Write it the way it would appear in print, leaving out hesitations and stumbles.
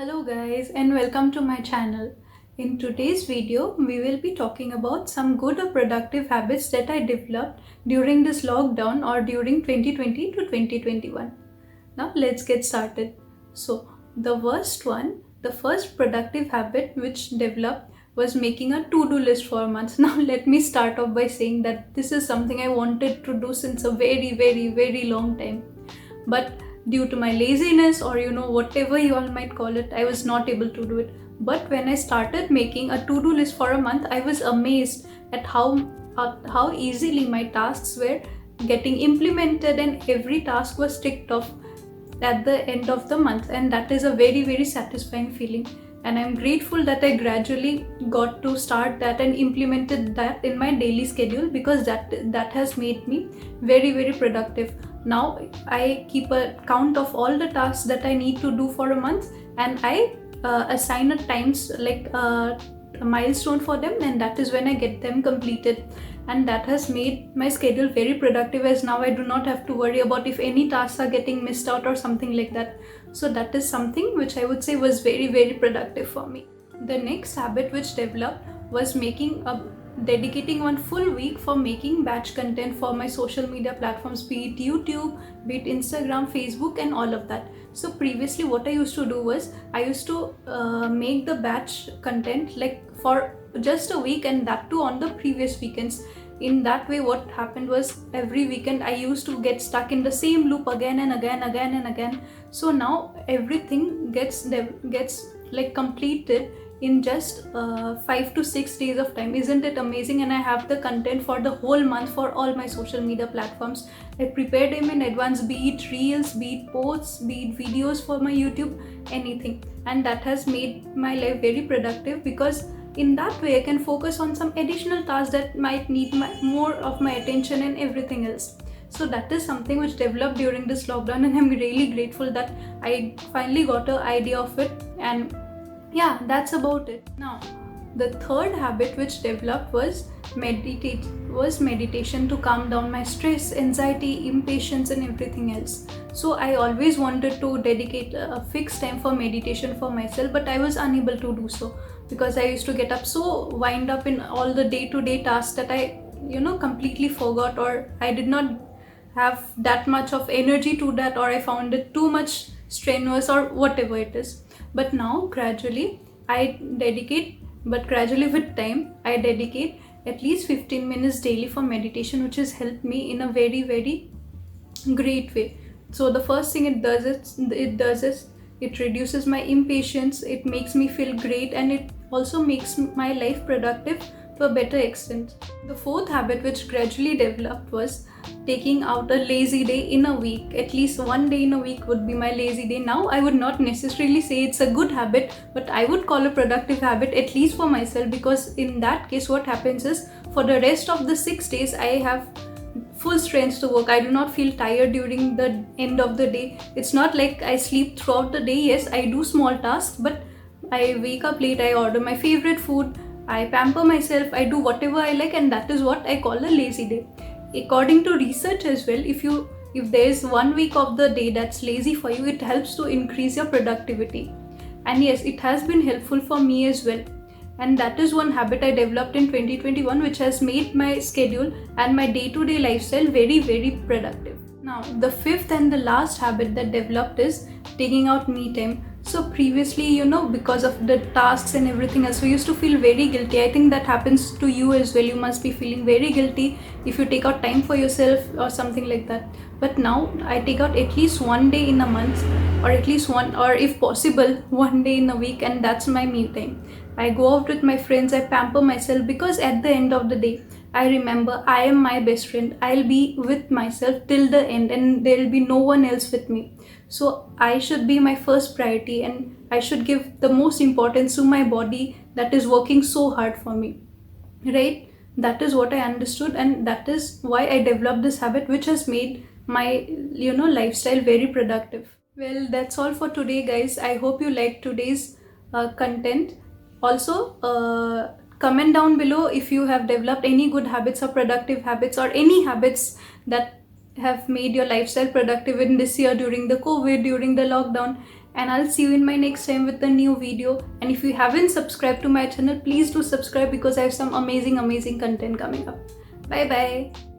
Hello guys and welcome to my channel. In today's video, we will be talking about some good or productive habits that I developed during this lockdown or during 2020 to 2021. Now let's get started. So the first productive habit which developed was making a to-do list for months. Now let me start off by saying that this is something I wanted to do since a very long time. But due to my laziness or whatever you all might call it, I was not able to do it. But when I started making a to-do list for a month, I was amazed at how easily my tasks were getting implemented and every task was ticked off at the end of the month, and that is a very satisfying feeling. And I'm grateful that I gradually got to start that and implemented that in my daily schedule, because that has made me very productive. Now I keep a count of all the tasks that I need to do for a month, and I assign a times like a milestone for them, and that is when I get them completed. And that has made my schedule very productive, as now I do not have to worry about if any tasks are getting missed out or something like that. So that is something which I would say was very productive for me. The next habit which developed was dedicating one full week for making batch content for my social media platforms, be it YouTube, be it Instagram, Facebook, and all of that. So previously what I used to do was I used to make the batch content like for just a week, and that too on the previous weekends. In that way, what happened was every weekend I used to get stuck in the same loop again and again. So now everything gets like completed in just 5 to 6 days of time. Isn't it amazing? And I have the content for the whole month for all my social media platforms. I prepared them in advance, be it reels, be it posts, be it videos for my YouTube, anything. And that has made my life very productive, because in that way I can focus on some additional tasks that might need more of my attention and everything else. So that is something which developed during this lockdown, and I'm really grateful that I finally got an idea of it. And yeah, that's about it. Now the third habit which developed was meditation, to calm down my stress, anxiety, impatience, and everything else. So I always wanted to dedicate a fixed time for meditation for myself, but I was unable to do so because I used to get up so wind up in all the day-to-day tasks that I completely forgot, or I did not have that much of energy to that, or I found it too much strenuous, or whatever it is. But now gradually with time I dedicate at least 15 minutes daily for meditation, which has helped me in a very great way. So the first thing it does is it reduces my impatience, it makes me feel great, and it also makes my life productive to a better extent. The fourth habit which gradually developed was taking out a lazy day in a week. At least one day in a week would be my lazy day. Now I would not necessarily say it's a good habit, but I would call a productive habit, at least for myself, because in that case what happens is for the rest of the 6 days I have full strength to work. I do not feel tired during the end of the day. It's not like I sleep throughout the day. Yes, I do small tasks, but I wake up late, I order my favorite food, I pamper myself, I do whatever I like, and that is what I call a lazy day. According to research as well, if there is 1 week of the day that's lazy for you, it helps to increase your productivity. And yes, it has been helpful for me as well. And that is one habit I developed in 2021, which has made my schedule and my day-to-day lifestyle very productive. Now, the fifth and the last habit that developed is taking out me time. So previously, because of the tasks and everything else, we used to feel very guilty. I think that happens to you as well. You must be feeling very guilty if you take out time for yourself or something like that. But now I take out at least one day in a month, or at least one, or if possible, one day in a week, and that's my me time. I go out with my friends, I pamper myself, because at the end of the day, I remember I am my best friend. I'll be with myself till the end, and there will be no one else with me. So I should be my first priority, and I should give the most importance to my body that is working so hard for me, right? That is what I understood, and that is why I developed this habit, which has made my lifestyle very productive. Well, that's all for today, guys. I hope you liked today's content. Also, comment down below if you have developed any good habits or productive habits, or any habits that have made your lifestyle productive in this year during the COVID, during the lockdown. and I'll see you in my next time with a new video. And if you haven't subscribed to my channel, please do subscribe because I have some amazing content coming up. Bye bye.